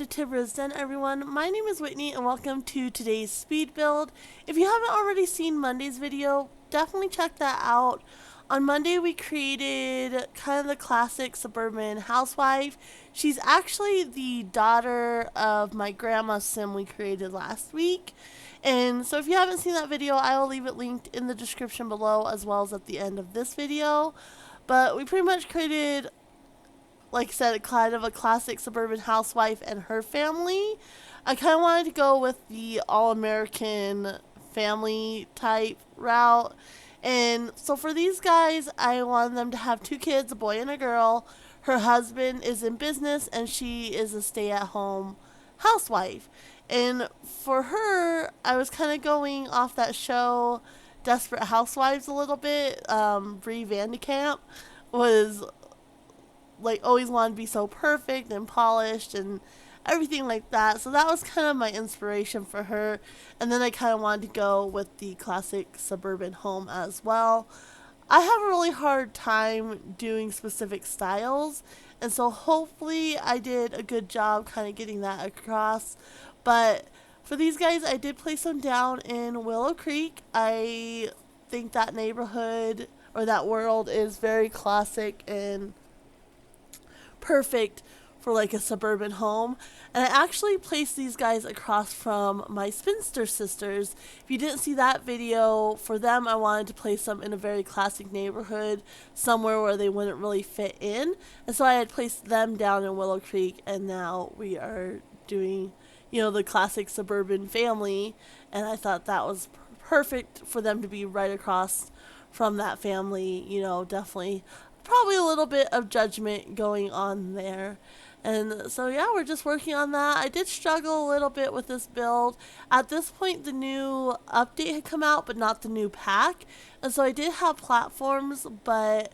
to Tibra's Den, everyone. My name is Whitney and welcome to today's speed build. If you haven't already seen Monday's video, definitely check that out. On Monday we created kind of the classic suburban housewife. She's actually the daughter of my grandma's sim we created last week. And so if you haven't seen that video, I will leave it linked in the description below as well as at the end of this video. But we pretty much created, like I said, kind of a classic suburban housewife and her family. I kind of wanted to go with the all-American family type route. And so for these guys, I wanted them to have two kids, a boy and a girl. Her husband is in business and she is a stay-at-home housewife. And for her, I was kind of going off that show Desperate Housewives a little bit. Brie Vandekamp was like always wanted to be so perfect and polished and everything like that. So that was kind of my inspiration for her. And then I kind of wanted to go with the classic suburban home as well. I have a really hard time doing specific styles, and so hopefully I did a good job kind of getting that across. But for these guys, I did place them down in Willow Creek. I think that neighborhood or that world is very classic and perfect for like a suburban home. And I actually placed these guys across from my spinster sisters. If you didn't see that video, for them I wanted to place them in a very classic neighborhood, somewhere where they wouldn't really fit in. And so I had placed them down in Willow Creek, and now we are doing, the classic suburban family. And I thought that was perfect for them to be right across from that family. Definitely probably a little bit of judgment going on there. And so yeah, we're just working on that. I did struggle a little bit with this build. At this point, the new update had come out, but not the new pack. And so I did have platforms, but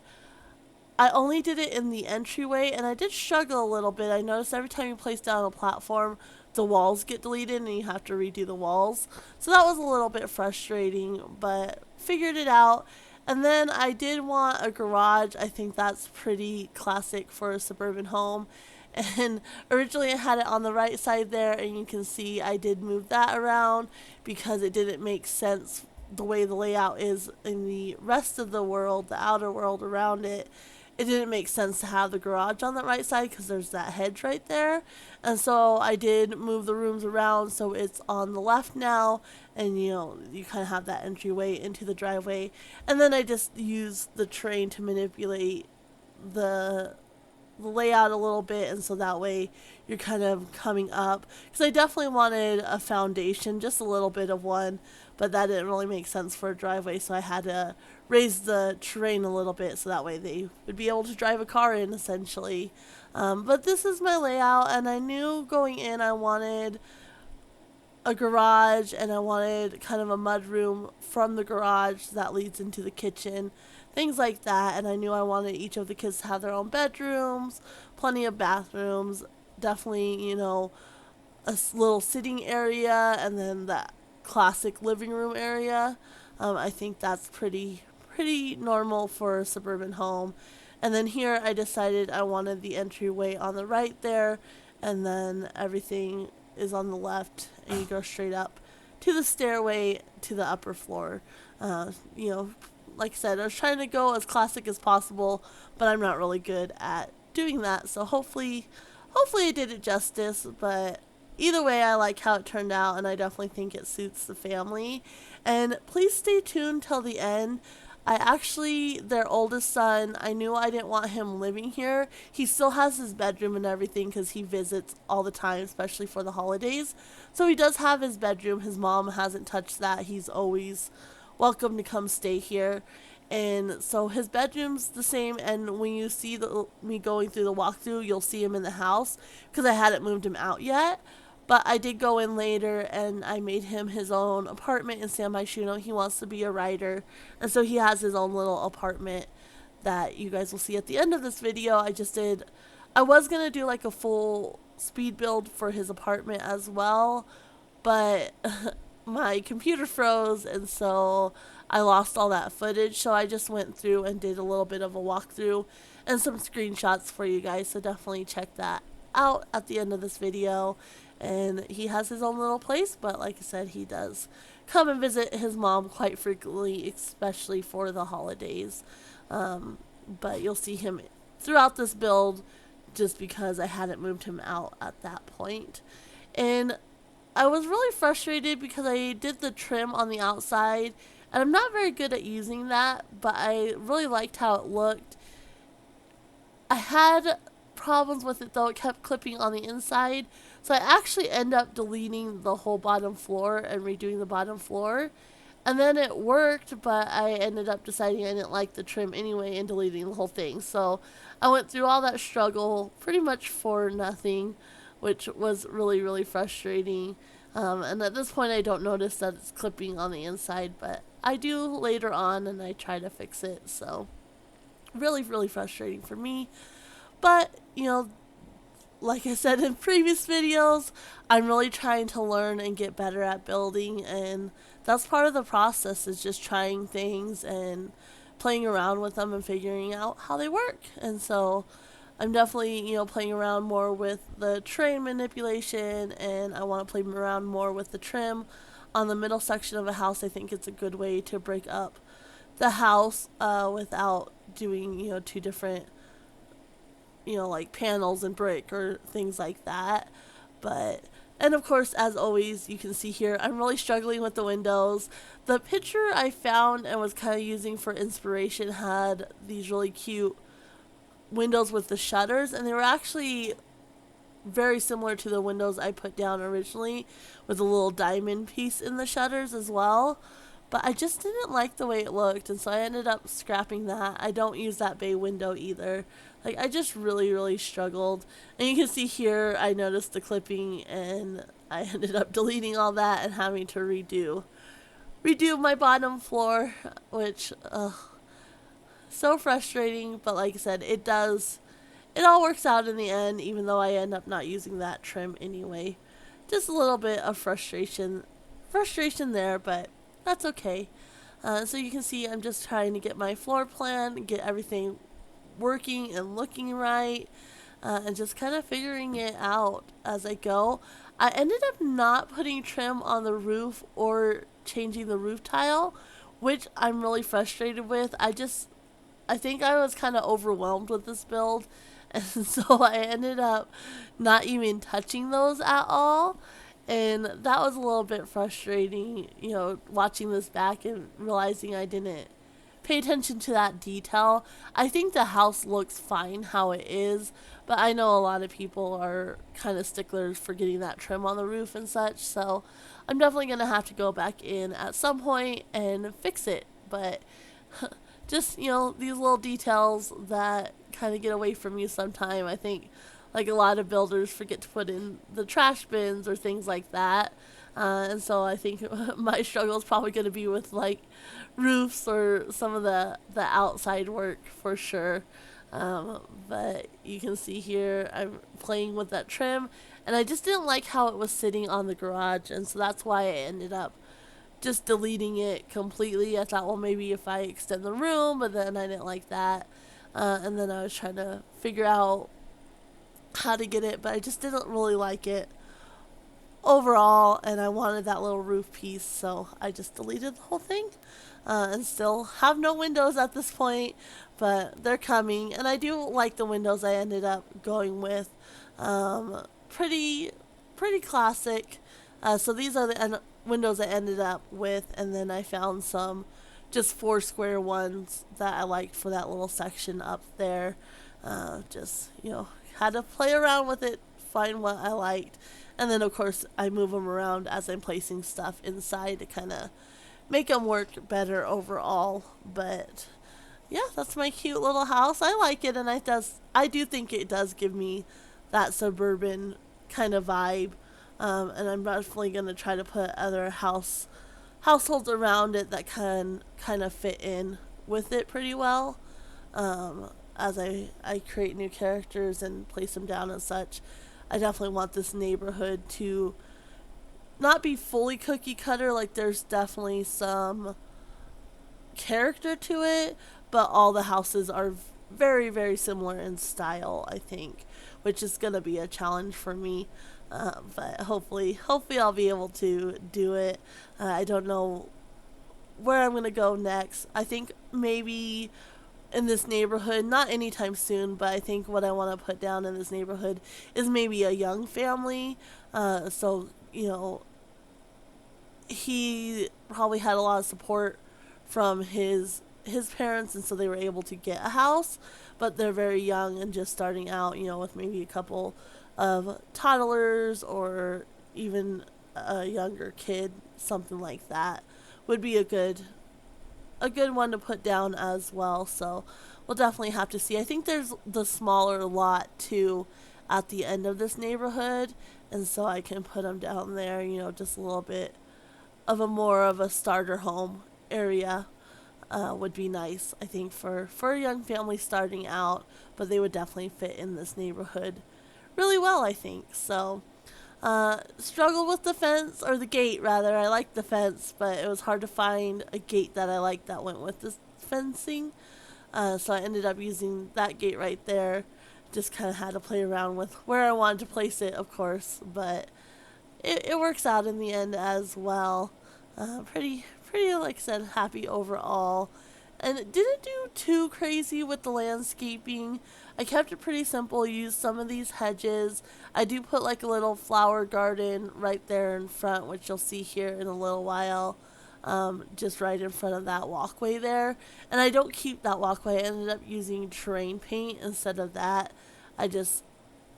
I only did it in the entryway, and I did struggle a little bit. I noticed every time you place down a platform, the walls get deleted and you have to redo the walls. So that was a little bit frustrating, but figured it out. And then I did want a garage. I think that's pretty classic for a suburban home. And originally I had it on the right side there, and you can see I did move that around because it didn't make sense the way the layout is in the rest of the world, the outer world around it. It didn't make sense to have the garage on the right side because there's that hedge right there. And so I did move the rooms around so it's on the left now, and you kind of have that entryway into the driveway. And then I just used the terrain to manipulate the layout a little bit, and so that way you're kind of coming up, because I definitely wanted a foundation, just a little bit of one, but that didn't really make sense for a driveway, so I had to raise the terrain a little bit so that way they would be able to drive a car in, essentially. But this is my layout, and I knew going in I wanted a garage, and I wanted kind of a mudroom from the garage that leads into the kitchen, things like that. And I knew I wanted each of the kids to have their own bedrooms, plenty of bathrooms, definitely, a little sitting area, and then that classic living room area. I think that's pretty normal for a suburban home. And then here I decided I wanted the entryway on the right there, and then everything is on the left, and you go straight up to the stairway to the upper floor. Like I said, I was trying to go as classic as possible, but I'm not really good at doing that. So hopefully I did it justice. But either way, I like how it turned out, and I definitely think it suits the family. And please stay tuned till the end. Their oldest son, I knew I didn't want him living here. He still has his bedroom and everything because he visits all the time, especially for the holidays. So he does have his bedroom. His mom hasn't touched that. He's always welcome to come stay here. And so his bedroom's the same, and when you see me going through the walkthrough, you'll see him in the house because I hadn't moved him out yet. But I did go in later, and I made him his own apartment in San Myshuno. He wants to be a writer, and so he has his own little apartment that you guys will see at the end of this video. I was going to do like a full speed build for his apartment as well, but my computer froze, and so I lost all that footage. So I just went through and did a little bit of a walkthrough and some screenshots for you guys, so definitely check that out at the end of this video. And he has his own little place, but like I said, he does come and visit his mom quite frequently, especially for the holidays. But you'll see him throughout this build just because I hadn't moved him out at that point. And I was really frustrated because I did the trim on the outside, and I'm not very good at using that, but I really liked how it looked. I had problems with it though, it kept clipping on the inside, so I actually end up deleting the whole bottom floor and redoing the bottom floor. And then it worked, but I ended up deciding I didn't like the trim anyway and deleting the whole thing. So I went through all that struggle pretty much for nothing, which was really, really frustrating. And at this point I don't notice that it's clipping on the inside, but I do later on and I try to fix it. So really, really frustrating for me. But, you know, like I said in previous videos, I'm really trying to learn and get better at building, and that's part of the process, is just trying things and playing around with them and figuring out how they work. And so I'm definitely, playing around more with the terrain manipulation, and I want to play around more with the trim on the middle section of a house. I think it's a good way to break up the house without doing, two different like panels and brick or things like that. And of course, as always, you can see here, I'm really struggling with the windows. The picture I found and was kind of using for inspiration had these really cute windows with the shutters, and they were actually very similar to the windows I put down originally, with a little diamond piece in the shutters as well. But I just didn't like the way it looked, and so I ended up scrapping that. I don't use that bay window either. Like, I just really, really struggled. And you can see here, I noticed the clipping, and I ended up deleting all that and having to redo my bottom floor, which, so frustrating. But like I said, it all works out in the end, even though I end up not using that trim anyway. Just a little bit of frustration there, but that's okay. So you can see I'm just trying to get my floor plan, get everything working and looking right, and just kind of figuring it out as I go. I ended up not putting trim on the roof or changing the roof tile, which I'm really frustrated with. I think I was kind of overwhelmed with this build, and so I ended up not even touching those at all. And that was a little bit frustrating, watching this back and realizing I didn't pay attention to that detail. I think the house looks fine how it is, but I know a lot of people are kind of sticklers for getting that trim on the roof and such, so I'm definitely going to have to go back in at some point and fix it. But just, these little details that kind of get away from you sometime. I think like a lot of builders forget to put in the trash bins or things like that. And so I think my struggle is probably going to be with like roofs or some of the outside work for sure. But you can see here I'm playing with that trim, and I just didn't like how it was sitting on the garage, and so that's why I ended up just deleting it completely. I thought, well, maybe if I extend the room, but then I didn't like that. And then I was trying to figure out how to get it, but I just didn't really like it overall, and I wanted that little roof piece, so I just deleted the whole thing. And still have no windows at this point, but they're coming, and I do like the windows I ended up going with. Pretty classic. So these are the windows I ended up with, and then I found some just 4 square ones that I liked for that little section up there. Just, had to play around with it, find what I liked. And then, of course, I move them around as I'm placing stuff inside to kind of make them work better overall. But, yeah, that's my cute little house. I like it, and I do think it does give me that suburban kind of vibe. And I'm definitely going to try to put other households around it that can kind of fit in with it pretty well. As I create new characters and place them down and such. I definitely want this neighborhood to not be fully cookie cutter, like there's definitely some character to it, but all the houses are very, very similar in style, I think, which is going to be a challenge for me. But hopefully I'll be able to do it. I don't know where I'm going to go next. I think maybe in this neighborhood, not anytime soon, but I think what I want to put down in this neighborhood is maybe a young family. So, he probably had a lot of support from his parents, and so they were able to get a house, but they're very young and just starting out, with maybe a couple of toddlers or even a younger kid, something like that would be a good one to put down as well. So we'll definitely have to see. I think there's the smaller lot too at the end of this neighborhood, and so I can put them down there, just a little bit of a more of a starter home area would be nice, I think, for a young family starting out, but they would definitely fit in this neighborhood really well, I think. So, struggle with the fence, or the gate, rather. I like the fence, but it was hard to find a gate that I liked that went with this fencing. So I ended up using that gate right there. Just kind of had to play around with where I wanted to place it, of course, but it works out in the end as well. Pretty, like I said, happy overall. And it didn't do too crazy with the landscaping. I kept it pretty simple, used some of these hedges. I do put like a little flower garden right there in front, which you'll see here in a little while. Just right in front of that walkway there. And I don't keep that walkway. I ended up using terrain paint instead of that. I just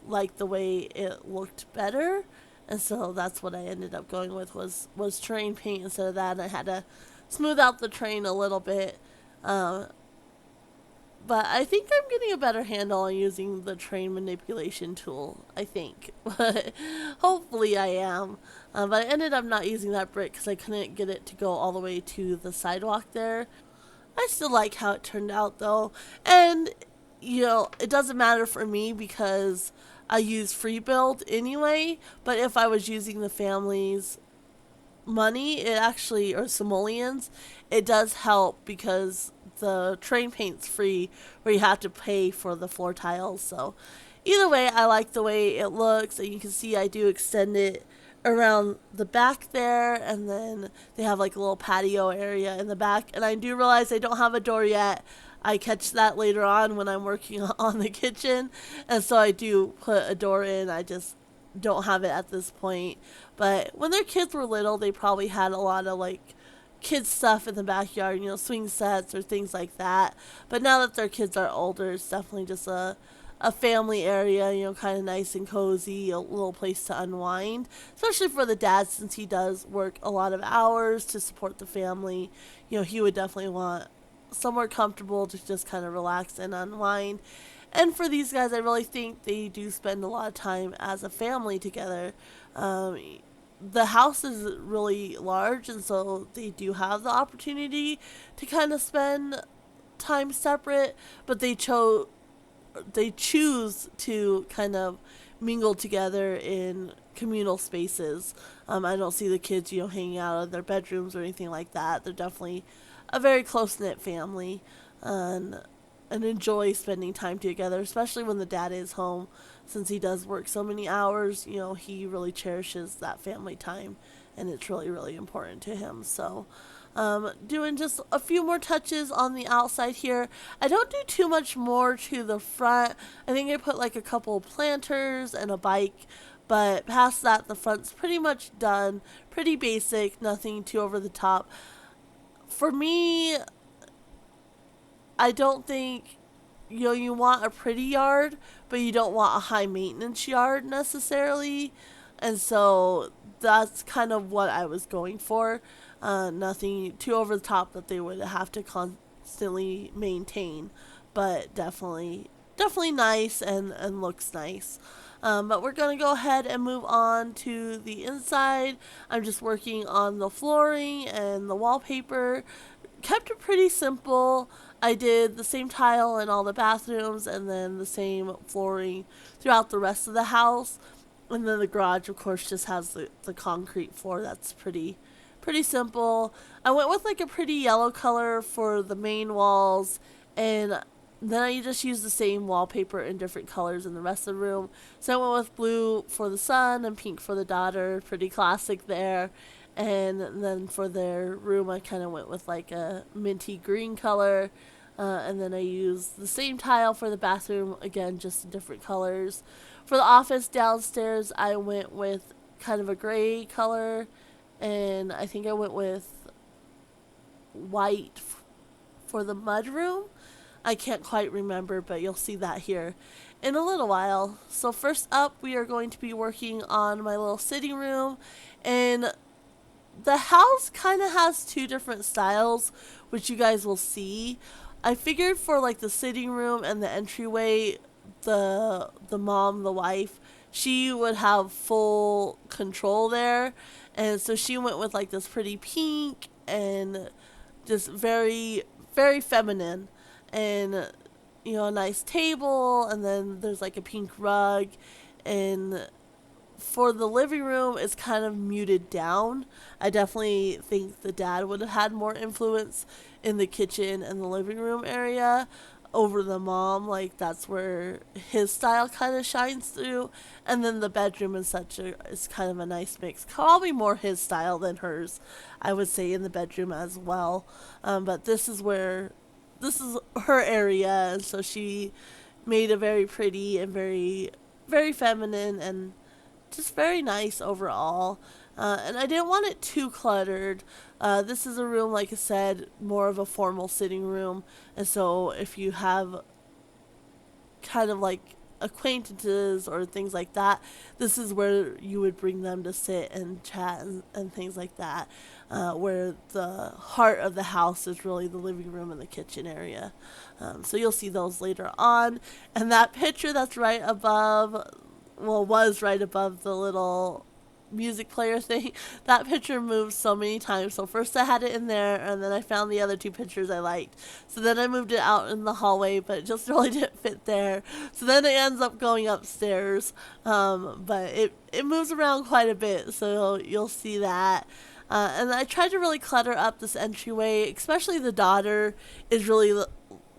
liked the way it looked better. And so that's what I ended up going with was terrain paint instead of that. And I had to smooth out the terrain a little bit. But I think I'm getting a better handle on using the terrain manipulation tool, I think. But hopefully I am. But I ended up not using that brick because I couldn't get it to go all the way to the sidewalk there. I still like how it turned out though. And, it doesn't matter for me because I use free build anyway. But if I was using the family's money, it actually, or simoleons, it does help because the terrain paint's free where you have to pay for the floor tiles. So either way, I like the way it looks, and you can see I do extend it around the back there, and then they have like a little patio area in the back, and I do realize I don't have a door yet. I catch that later on when I'm working on the kitchen, and so I do put a door in. I just don't have it at this point. But when their kids were little, they probably had a lot of like kids stuff in the backyard, swing sets or things like that. But now that their kids are older, it's definitely just a family area, kind of nice and cozy, a little place to unwind, especially for the dad since he does work a lot of hours to support the family. He would definitely want somewhere comfortable to just kind of relax and unwind. And for these guys, I really think they do spend a lot of time as a family together. The house is really large, and so they do have the opportunity to kind of spend time separate, but they choose to kind of mingle together in communal spaces. I don't see the kids, hanging out in their bedrooms or anything like that. They're definitely a very close-knit family, and enjoy spending time together, especially when the dad is home. Since he does work so many hours, he really cherishes that family time, and it's really, really important to him. So, doing just a few more touches on the outside here. I don't do too much more to the front. I think I put like a couple of planters and a bike, but past that, the front's pretty much done. Pretty basic, nothing too over the top. For me, I don't think, you want a pretty yard, but you don't want a high maintenance yard necessarily. And so that's kind of what I was going for. Nothing too over the top that they would have to constantly maintain, but definitely nice and looks nice. But we're going to go ahead and move on to the inside. I'm just working on the flooring and the wallpaper. Kept it pretty simple. I did the same tile in all the bathrooms and then the same flooring throughout the rest of the house. And then the garage, of course, just has the concrete floor. That's pretty simple. I went with like a pretty yellow color for the main walls, and Then I just used the same wallpaper in different colors in the rest of the room. So I went with blue for the son and pink for the daughter. Pretty classic there. And then for their room, I kind of went with like a minty green color. And then I used the same tile for the bathroom, again, just in different colors. For the office downstairs, I went with kind of a gray color. And I think I went with white for the mudroom. I can't quite remember, but you'll see that here in a little while. So first up, we are going to be working on my little sitting room. And the house kind of has two different styles, which you guys will see. I figured for like the sitting room and the entryway, the mom, the wife, she would have full control there. And so she went with like this pretty pink and just very, very feminine. And, you know, a nice table, and then there's like a pink rug. And for the living room, it's kind of muted down. I definitely think the dad would have had more influence in the kitchen and the living room area over the mom. Like, that's where his style kind of shines through. And then the bedroom and such is kind of a nice mix. Probably more his style than hers, I would say, in the bedroom as well. But this is her area, and so she made a very pretty and very, very feminine and just very nice overall. And I didn't want it too cluttered. This is a room, like I said, more of a formal sitting room. And so if you have kind of like acquaintances or things like that, this is where you would bring them to sit and chat and things like that. Where the heart of the house is really the living room and the kitchen area. So you'll see those later on. And that picture that's right above, well, was right above the little music player thing, that picture moved so many times. So first I had it in there, and then I found the other two pictures I liked. So then I moved it out in the hallway, but it just really didn't fit there. So then it ends up going upstairs. But it moves around quite a bit, so you'll see that. And I tried to really clutter up this entryway, especially the daughter is really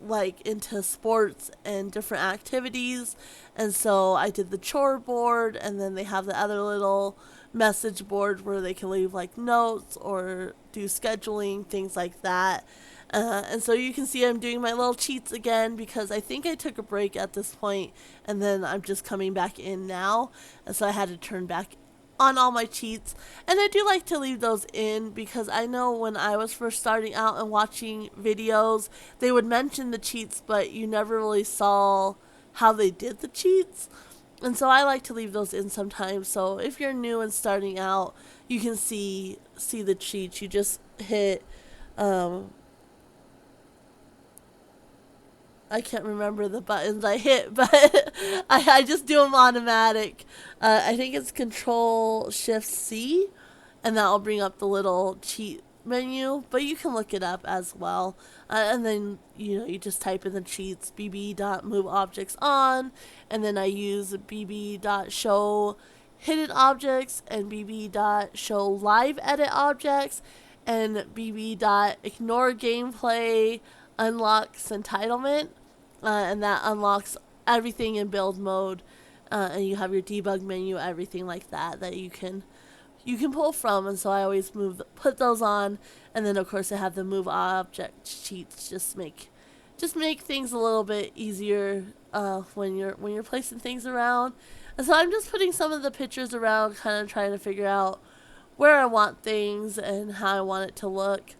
like into sports and different activities. And so I did the chore board, and then they have the other little message board where they can leave like notes or do scheduling, things like that. And so you can see I'm doing my little cheats again because I think I took a break at this point, and then I'm just coming back in now. And so I had to turn back on all my cheats. And I do like to leave those in because I know when I was first starting out and watching videos, they would mention the cheats, but you never really saw how they did the cheats. And so I like to leave those in sometimes. So if you're new and starting out, you can see the cheats. You just hit I can't remember the buttons I hit, but I just do them automatic. I think it's Control Shift C, and that will bring up the little cheat menu, but you can look it up as well. And then, you just type in the cheats, bb.move objects on, and then I use bb.show hidden objects and bb.show live edit objects and bb.ignore gameplay unlocks entitlement. And that unlocks everything in build mode, and you have your debug menu, everything like that you can pull from. And so I always put those on, and then of course I have the move object cheats, just make things a little bit easier when you're placing things around. And so I'm just putting some of the pictures around, kind of trying to figure out where I want things and how I want it to look.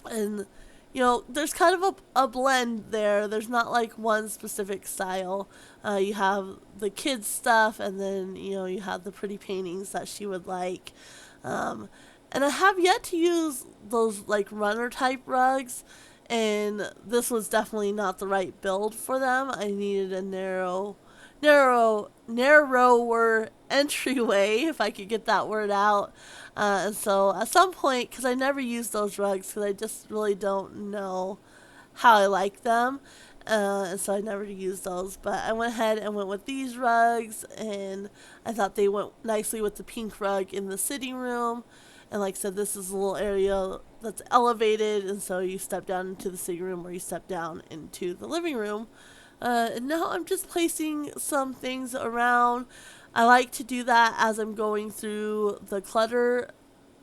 And there's kind of a blend there. There's not like one specific style. You have the kids stuff, and then, you have the pretty paintings that she would like. And I have yet to use those like runner type rugs, and this was definitely not the right build for them. I needed a narrower entryway, if I could get that word out. And so at some point, because I never use those rugs because I just really don't know how I like them, and so I never used those. But I went ahead and went with these rugs, and I thought they went nicely with the pink rug in the sitting room. And like I said, this is a little area that's elevated, and so you step down into the sitting room or you step down into the living room. And now I'm just placing some things around. I like to do that as I'm going through the clutter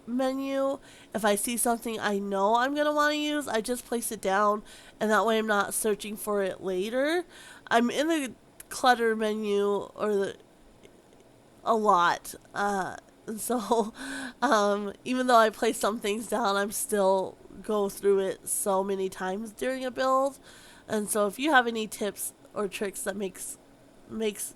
menu. If I see something I know I'm going to want to use, I just place it down, and that way I'm not searching for it later. I'm in the clutter menu a lot. And so, even though I place some things down, I'm still go through it so many times during a build. And so if you have any tips or tricks that makes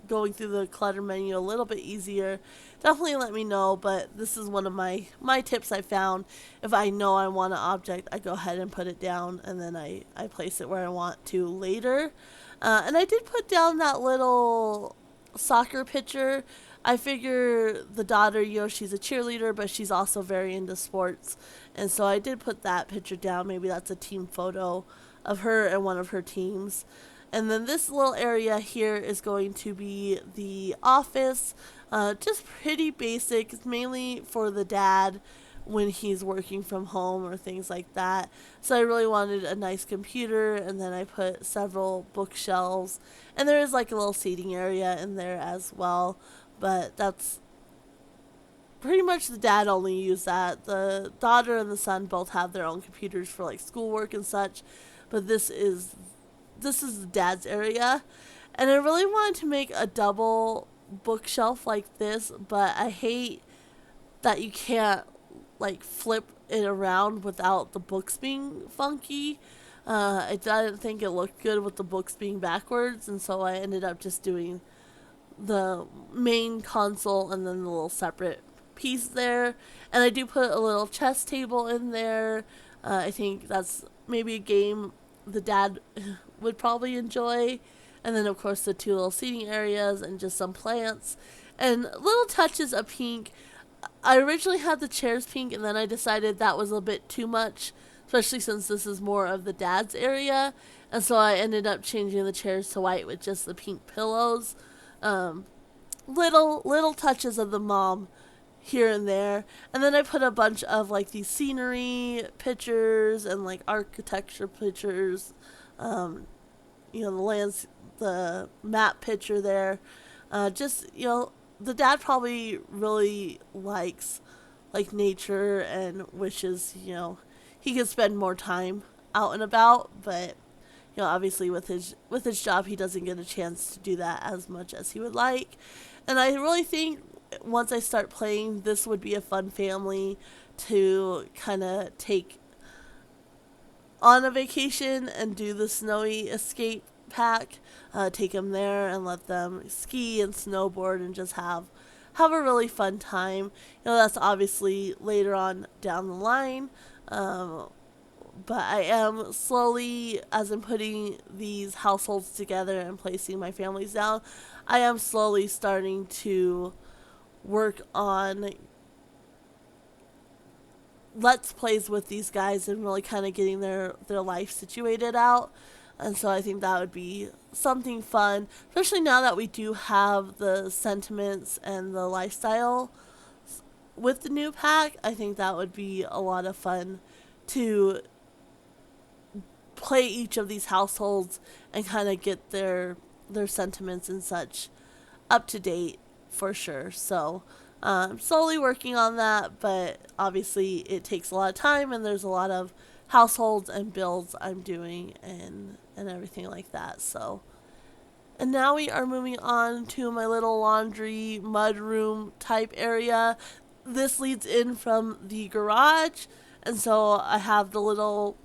going through the clutter menu a little bit easier, definitely let me know. But this is one of my tips I found. If I know I want an object, I go ahead and put it down, and then I place it where I want to later. And I did put down that little soccer picture. I figure the daughter, she's a cheerleader, but she's also very into sports. And so I did put that picture down. Maybe that's a team photo of her and one of her teams. And then this little area here is going to be the office. Just pretty basic. It's mainly for the dad when he's working from home or things like that. So I really wanted a nice computer, and then I put several bookshelves. And there is like a little seating area in there as well. But that's pretty much the dad only used that. The daughter and the son both have their own computers for like schoolwork and such. But this is the dad's area. And I really wanted to make a double bookshelf like this, but I hate that you can't like flip it around without the books being funky. I didn't think it looked good with the books being backwards, and so I ended up just doing the main console and then the little separate piece there. And I do put a little chess table in there. I think that's maybe a game the dad would probably enjoy. And then of course the two little seating areas and just some plants and little touches of pink. I originally had the chairs pink, and then I decided that was a bit too much, especially since this is more of the dad's area. And so I ended up changing the chairs to white with just the pink pillows. Little touches of the mom here and there. And then I put a bunch of like these scenery pictures and like architecture pictures. The map picture there. The dad probably really likes like nature and wishes, he could spend more time out and about, but obviously with his job he doesn't get a chance to do that as much as he would like. And I really think once I start playing, this would be a fun family to kind of take on a vacation and do the snowy escape pack. Take them there and let them ski and snowboard and just have a really fun time. That's obviously later on down the line. But I am slowly, as I'm putting these households together and placing my families down, I am slowly starting to work on let's plays with these guys and really kind of getting their life situated out. And so I think that would be something fun, especially now that we do have the sentiments and the lifestyle with the new pack. I think that would be a lot of fun to play each of these households and kind of get their sentiments and such up to date for sure. So I'm slowly working on that, but obviously it takes a lot of time, and there's a lot of households and builds I'm doing and everything like that. So, and now we are moving on to my little laundry mudroom type area. This leads in from the garage, and so I have the little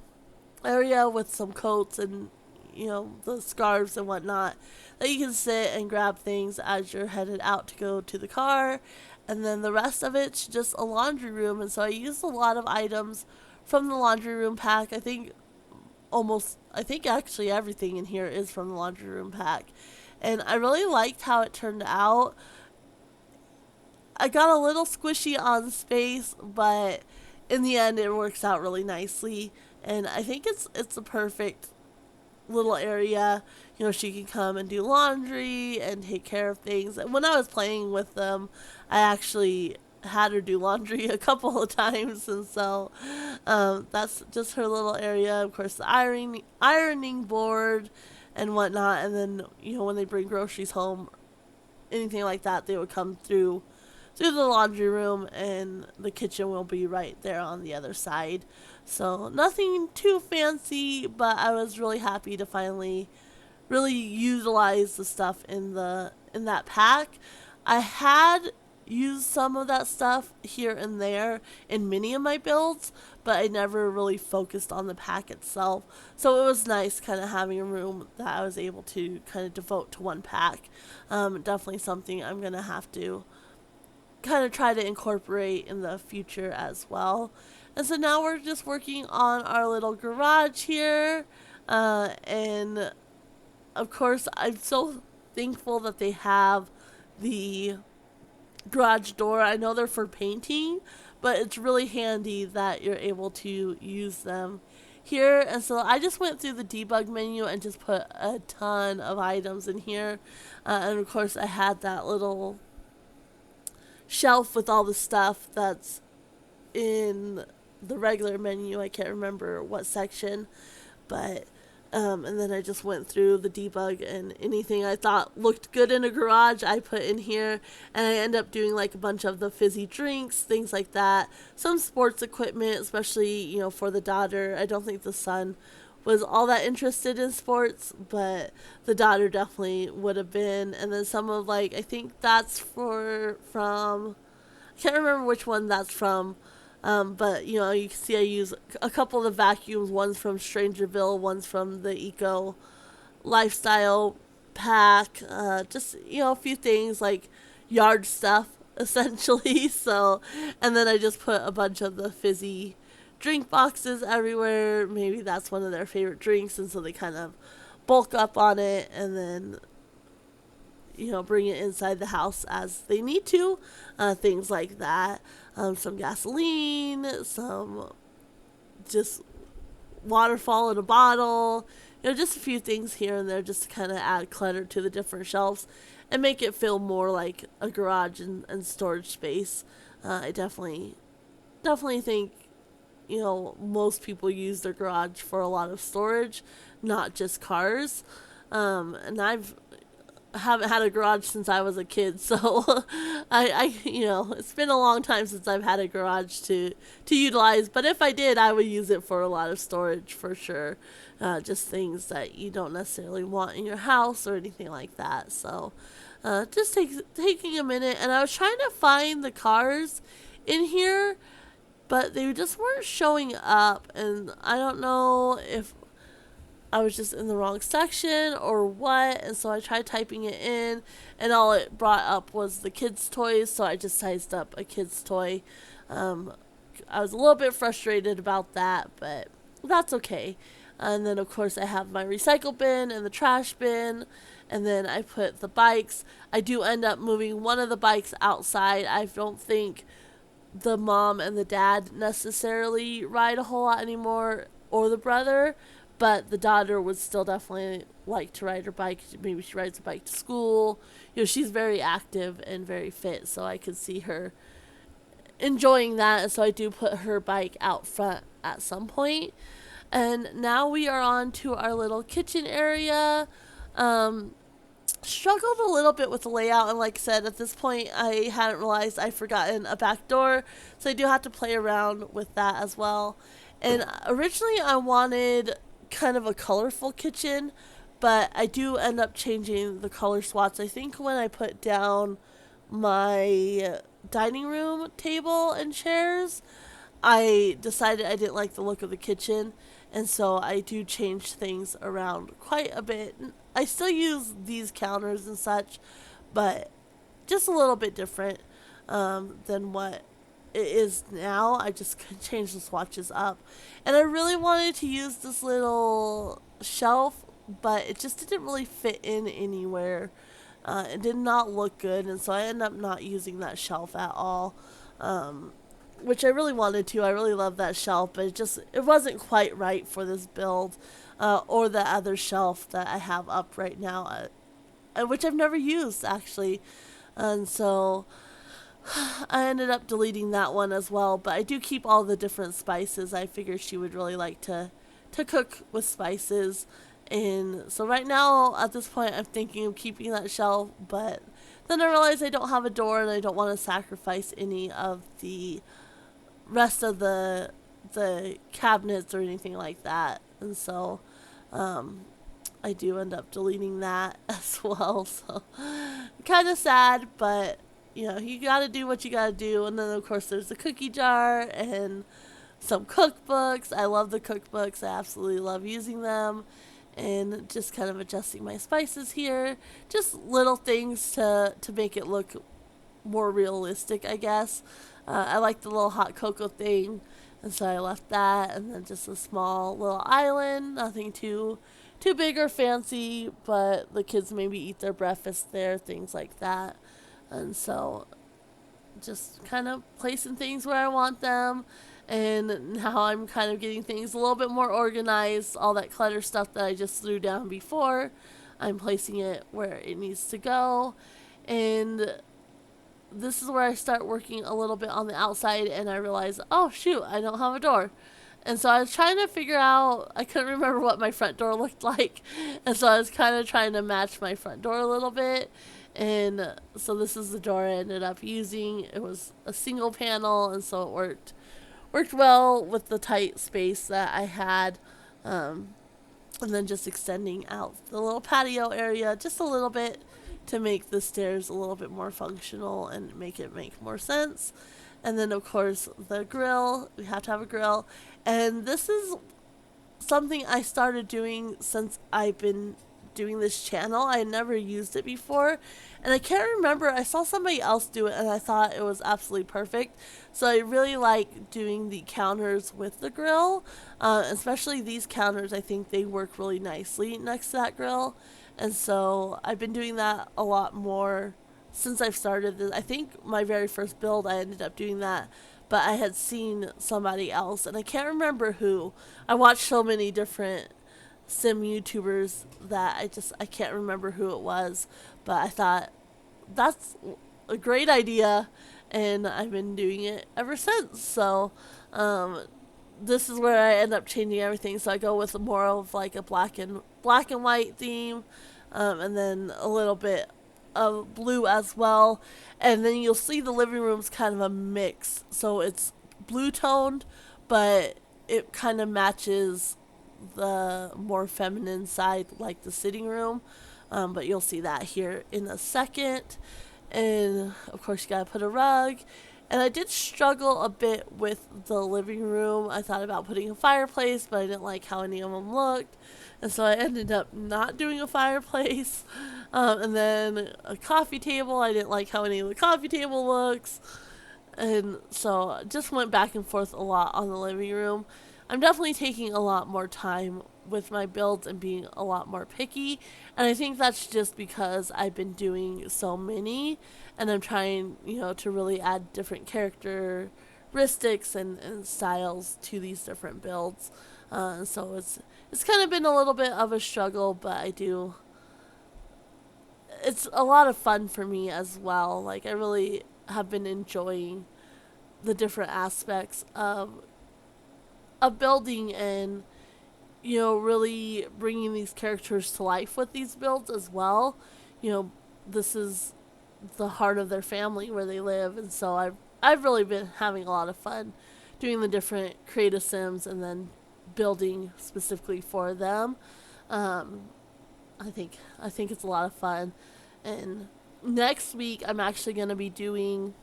area with some coats and the scarves and whatnot that you can sit and grab things as you're headed out to go to the car. And then the rest of it's just a laundry room, and so I used a lot of items from the laundry room pack. I think actually everything in here is from the laundry room pack. And I really liked how it turned out. I got a little squishy on space, but in the end it works out really nicely. And I think it's a perfect little area. She can come and do laundry and take care of things. And when I was playing with them, I actually had her do laundry a couple of times, and so that's just her little area. Of course, the ironing board and whatnot, and then when they bring groceries home, anything like that, they would come through the laundry room, and the kitchen will be right there on the other side. So nothing too fancy, but I was really happy to finally really utilize the stuff in that pack. I had used some of that stuff here and there in many of my builds, but I never really focused on the pack itself. So it was nice kind of having a room that I was able to kind of devote to one pack. Definitely something I'm going to have to kind of try to incorporate in the future as well. And so now we're just working on our little garage here. And of course, I'm so thankful that they have the garage door. I know they're for painting, but it's really handy that you're able to use them here. And so I just went through the debug menu and just put a ton of items in here. And of course, I had that little shelf with all the stuff that's in the regular menu. I can't remember what section, but and then I just went through the debug, and anything I thought looked good in a garage I put in here. And I end up doing like a bunch of the fizzy drinks, things like that, some sports equipment, especially for the daughter. I don't think the son was all that interested in sports, but the daughter definitely would have been. And then some of I think that's from I can't remember which one that's from. But you can see I use a couple of the vacuums. One's from Strangerville, one's from the Eco Lifestyle pack. Just a few things like yard stuff essentially. So, and then I just put a bunch of the fizzy drink boxes everywhere. Maybe that's one of their favorite drinks, and so they kind of bulk up on it, and then bring it inside the house as they need to. Things like that. Some gasoline, some just waterfall in a bottle. Just a few things here and there just to kind of add clutter to the different shelves and make it feel more like a garage and storage space. I definitely think most people use their garage for a lot of storage, not just cars. And haven't had a garage since I was a kid, so I it's been a long time since I've had a garage to utilize. But if I did, I would use it for a lot of storage for sure. Just things that you don't necessarily want in your house or anything like that. So just taking a minute, and I was trying to find the cars in here, but they just weren't showing up, and I don't know if I was just in the wrong section or what. And so I tried typing it in, and all it brought up was the kids' toys, so I just sized up a kid's toy. I was a little bit frustrated about that, but that's okay. And then of course I have my recycle bin and the trash bin, and then I put the bikes. I do end up moving one of the bikes outside. I don't think the mom and the dad necessarily ride a whole lot anymore, or the brother, but the daughter would still definitely like to ride her bike. Maybe she rides a bike to school. She's very active and very fit, so I could see her enjoying that. And so I do put her bike out front at some point. And now we are on to our little kitchen area. Struggled a little bit with the layout, and like I said, at this point I hadn't realized I'd forgotten a back door, so I do have to play around with that as well. And originally I wanted kind of a colorful kitchen, but I do end up changing the color swatches. I think when I put down my dining room table and chairs, I decided I didn't like the look of the kitchen, and so I do change things around quite a bit. I still use these counters and such, but just a little bit different than what it is now. I just changed the swatches up, and I really wanted to use this little shelf, but it just didn't really fit in anywhere. It did not look good, and so I ended up not using that shelf at all, which I really wanted to. I really love that shelf, but it wasn't quite right for this build, or the other shelf that I have up right now, which I've never used actually. And so I ended up deleting that one as well, but I do keep all the different spices. I figured she would really like to cook with spices. And so right now, at this point, I'm thinking of keeping that shelf, but then I realized I don't have a door and I don't want to sacrifice any of the rest of the cabinets or anything like that. And so I do end up deleting that as well. So kind of sad, but you got to do what you got to do. And then of course there's the cookie jar and some cookbooks. I love the cookbooks. I absolutely love using them. And just kind of adjusting my spices here. Just little things to make it look more realistic, I guess. I like the little hot cocoa thing, and so I left that. And then just a small little island, nothing too big or fancy, but the kids maybe eat their breakfast there, things like that. And so just kind of placing things where I want them. And now I'm kind of getting things a little bit more organized. All that clutter stuff that I just threw down before, I'm placing it where it needs to go. And this is where I start working a little bit on the outside, and I realize, oh shoot, I don't have a door. And so I was trying to figure out, I couldn't remember what my front door looked like. And so I was kind of trying to match my front door a little bit. And so this is the door I ended up using. It was a single panel, and so it worked well with the tight space that I had. And then just extending out the little patio area just a little bit to make the stairs a little bit more functional and make it make more sense. And then of course the grill, we have to have a grill. And this is something I started doing since I've been doing this channel. I had never used it before, and I can't remember, I saw somebody else do it and I thought it was absolutely perfect. So I really like doing the counters with the grill, especially these counters. I think they work really nicely next to that grill, and so I've been doing that a lot more since I've started this. I think my very first build I ended up doing that, but I had seen somebody else and I can't remember who. I watched so many different sim YouTubers that I can't remember who it was, but I thought that's a great idea, and I've been doing it ever since. So this is where I end up changing everything. So I go with more of like a black and white theme, and then a little bit of blue as well. And then you'll see the living room's kind of a mix. So it's blue toned, but it kind of matches the more feminine side, like the sitting room. But you'll see that here in a second. And of course you gotta put a rug. And I did struggle a bit with the living room. I thought about putting a fireplace, but I didn't like how any of them looked. And so I ended up not doing a fireplace. And then a coffee table. I didn't like how any of the coffee table looks. And so I just went back and forth a lot on the living room. I'm definitely taking a lot more time with my builds and being a lot more picky. And I think that's just because I've been doing so many, and I'm trying, to really add different characteristics and styles to these different builds. So it's kind of been a little bit of a struggle, but it's a lot of fun for me as well. Like, I really have been enjoying the different aspects of building and really bringing these characters to life with these builds as well. This is the heart of their family where they live, and so I've really been having a lot of fun doing the different creative sims and then building specifically for them. I think it's a lot of fun. And next week I'm actually going to be doing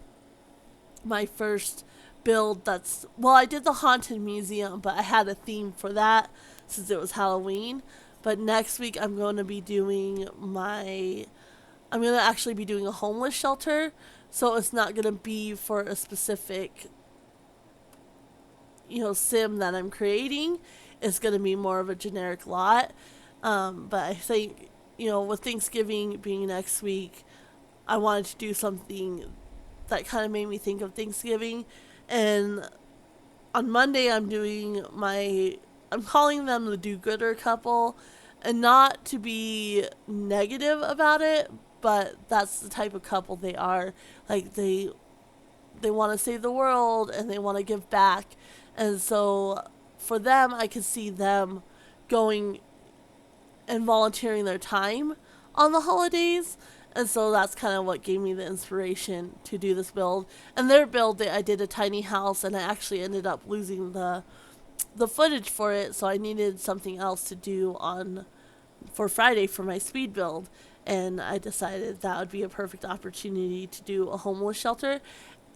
my first build I did the haunted museum, but I had a theme for that since it was Halloween. But next week I'm going to be doing I'm going to actually be doing a homeless shelter, so it's not going to be for a specific sim that I'm creating. It's going to be more of a generic lot. But I think with Thanksgiving being next week, I wanted to do something that kind of made me think of Thanksgiving. And on Monday I'm calling them the do-gooder couple, and not to be negative about it, but that's the type of couple they are. Like, they they want to save the world and they want to give back. And so for them, I could see them going and volunteering their time on the holidays. And so that's kind of what gave me the inspiration to do this build. And their build, I did a tiny house, and I actually ended up losing the footage for it. So I needed something else to do on for Friday for my speed build. And I decided that would be a perfect opportunity to do a homeless shelter.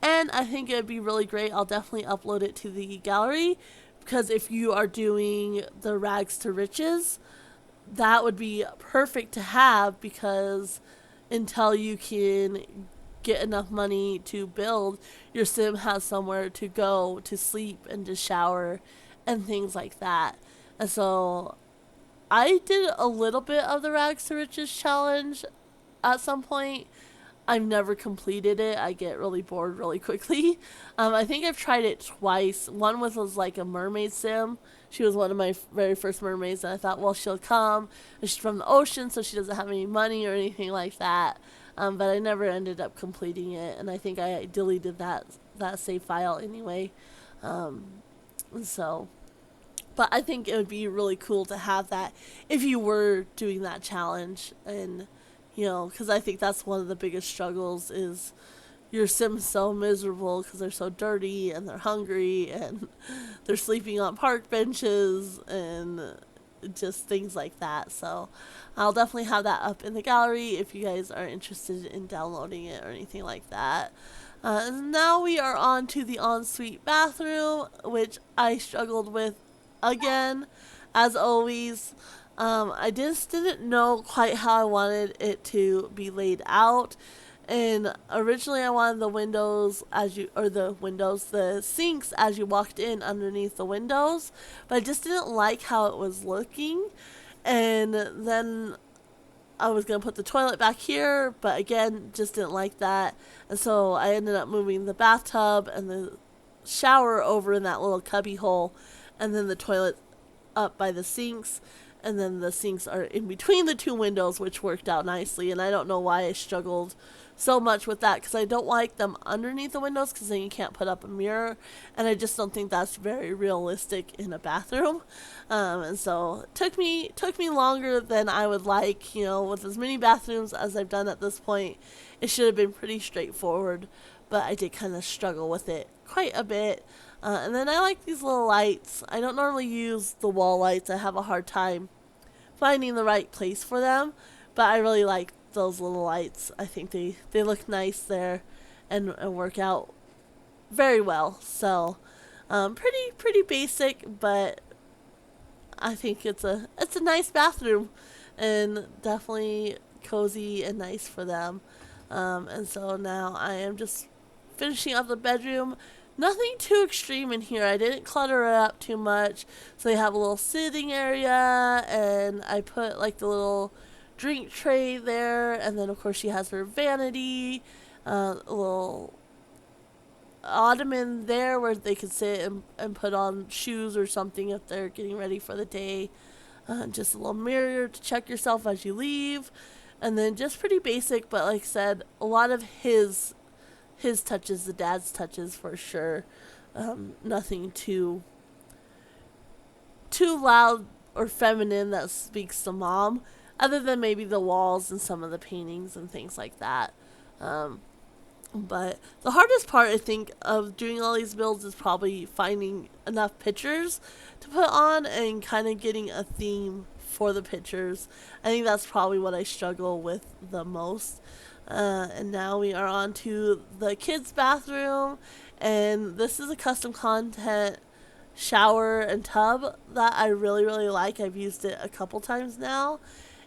And I think it would be really great. I'll definitely upload it to the gallery, because if you are doing the rags to riches, that would be perfect to have, because until you can get enough money to build, your sim has somewhere to go to sleep and to shower and things like that. And so I did a little bit of the rags to riches challenge at some point. I've never completed it. I get really bored really quickly. I think I've tried it twice. One was like a mermaid sim. She was one of my very first mermaids, and I thought, well, she'll come. And she's from the ocean, so she doesn't have any money or anything like that. But I never ended up completing it, and I think I deleted that save file anyway. So, but I think it would be really cool to have that if you were doing that challenge. And because I think that's one of the biggest struggles is your sim's so miserable because they're so dirty and they're hungry and they're sleeping on park benches and just things like that. So I'll definitely have that up in the gallery if you guys are interested in downloading it or anything like that. Now we are on to the ensuite bathroom, which I struggled with again, as always. I just didn't know quite how I wanted it to be laid out. And originally I wanted the sinks as you walked in underneath the windows, but I just didn't like how it was looking. And then I was going to put the toilet back here, but again, just didn't like that. And so I ended up moving the bathtub and the shower over in that little cubby hole, and then the toilet up by the sinks. And then the sinks are in between the two windows, which worked out nicely. And I don't know why I struggled so much with that, because I don't like them underneath the windows, because then you can't put up a mirror. And I just don't think that's very realistic in a bathroom. And so it took me longer than I would like. With as many bathrooms as I've done at this point, it should have been pretty straightforward. But I did kind of struggle with it quite a bit. And then I like these little lights. I don't normally use the wall lights. I have a hard time finding the right place for them. But I really like those little lights. I think they look nice there and work out very well. So pretty basic, but I think it's a nice bathroom and definitely cozy and nice for them. And so now I am just finishing up the bedroom. Nothing too extreme in here. I didn't clutter it up too much. So they have a little sitting area, and I put like the little drink tray there, and then of course she has her vanity, a little ottoman there where they can sit and put on shoes or something if they're getting ready for the day. Just a little mirror to check yourself as you leave. And then just pretty basic, but like I said, a lot of his touches, the dad's touches for sure. Nothing too loud or feminine that speaks to mom, other than maybe the walls and some of the paintings and things like that. But the hardest part, I think, of doing all these builds is probably finding enough pictures to put on and kind of getting a theme for the pictures. I think that's probably what I struggle with the most. And now we are on to the kids' bathroom, and this is a custom content shower and tub that I really like. I've used it a couple times now,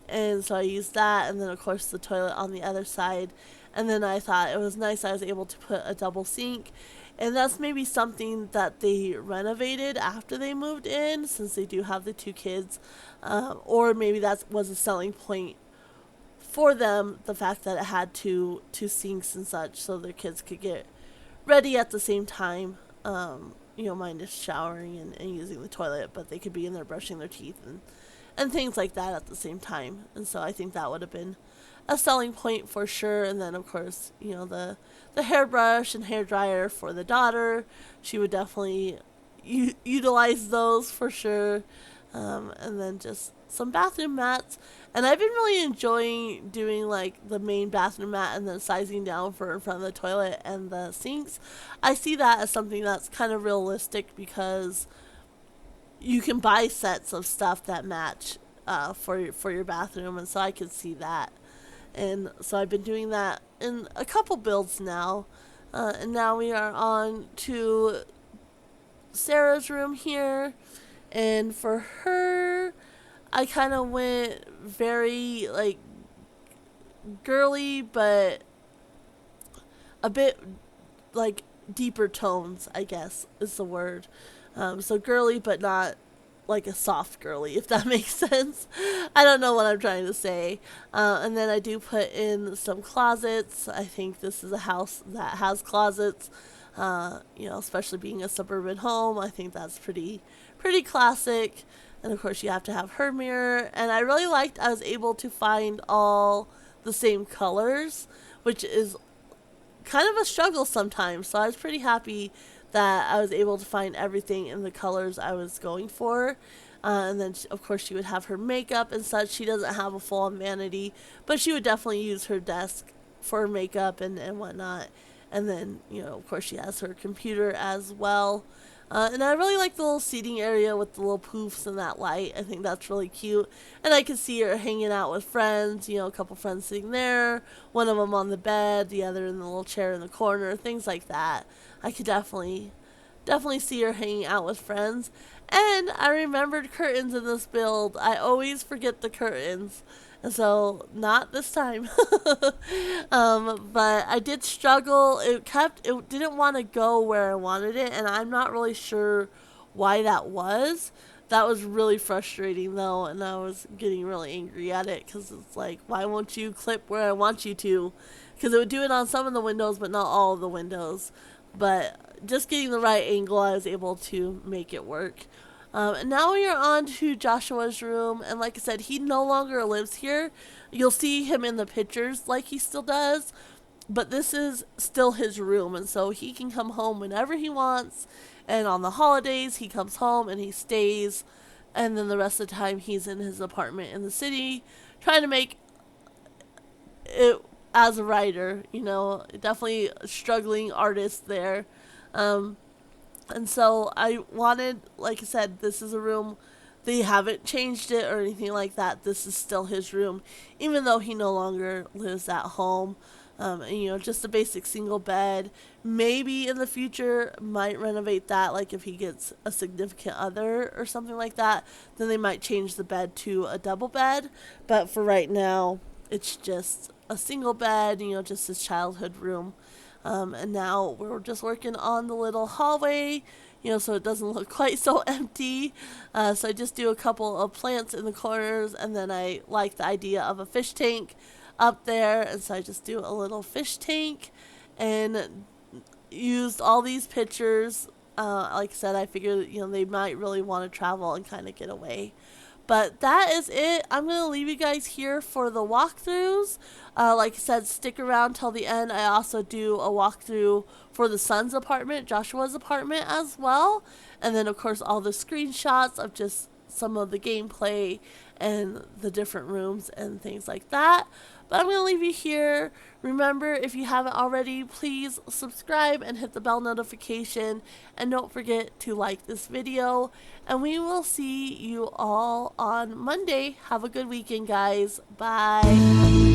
and so I used that, and then of course the toilet on the other side. And then I thought it was nice I was able to put a double sink, and that's maybe something that they renovated after they moved in, since they do have the two kids, or maybe that was a selling point for them, the fact that it had two sinks and such, so their kids could get ready at the same time. Minus showering and using the toilet, but they could be in there brushing their teeth and things like that at the same time. And so I think that would have been a selling point for sure. And then of course, you know, the hairbrush and hair dryer for the daughter, she would definitely utilize those for sure. And then just some bathroom mats. And I've been really enjoying doing like the main bathroom mat and then sizing down for in front of the toilet and the sinks. I see that as something that's kind of realistic because you can buy sets of stuff that match for your bathroom, and so I can see that. And so I've been doing that in a couple builds now. And now we are on to Sarah's room here. And for her, I kind of went very like girly, but a bit like deeper tones, I guess is the word. So girly, but not like a soft girly, if that makes sense. I don't know what I'm trying to say. And then I do put in some closets. I think this is a house that has closets. You know, especially being a suburban home, I think that's pretty classic. And of course, you have to have her mirror. And I really liked I was able to find all the same colors, which is kind of a struggle sometimes. So I was pretty happy that I was able to find everything in the colors I was going for. And then, of course, she would have her makeup and such. She doesn't have a full-on vanity, but she would definitely use her desk for makeup and whatnot. And then, you know, of course, she has her computer as well. And I really like the little seating area with the little poofs and that light. I think that's really cute. And I can see her hanging out with friends, you know, a couple friends sitting there, one of them on the bed, the other in the little chair in the corner, things like that. I could definitely see her hanging out with friends. And I remembered curtains in this build. I always forget the curtains. And so, not this time. But I did struggle. It didn't want to go where I wanted it, and I'm not really sure why that was. That was really frustrating, though, and I was getting really angry at it, because it's like, why won't you clip where I want you to? Because it would do it on some of the windows, but not all of the windows. But just getting the right angle, I was able to make it work. And now we are on to Joshua's room, and like I said, he no longer lives here. You'll see him in the pictures like he still does, but this is still his room, and so he can come home whenever he wants, and on the holidays he comes home and he stays, and then the rest of the time he's in his apartment in the city, trying to make it as a writer, you know, definitely a struggling artist there. And so I wanted, like I said, this is a room, they haven't changed it or anything like that. This is still his room, even though he no longer lives at home. And, you know, just a basic single bed. Maybe in the future might renovate that, like if he gets a significant other or something like that, then they might change the bed to a double bed. But for right now, it's just a single bed, you know, just his childhood room. And now we're just working on the little hallway, you know, so it doesn't look quite so empty. So I just do a couple of plants in the corners, and then I like the idea of a fish tank up there, and so I just do a little fish tank and used all these pictures. Like I said, I figured, you know, they might really want to travel and kind of get away. But that is it. I'm going to leave you guys here for the walkthroughs. Like I said, stick around till the end. I also do a walkthrough for the son's apartment, Joshua's apartment as well. And then, of course, all the screenshots of just some of the gameplay and the different rooms and things like that. But I'm going to leave you here. Remember, if you haven't already, please subscribe and hit the bell notification. And don't forget to like this video. And we will see you all on Monday. Have a good weekend, guys. Bye.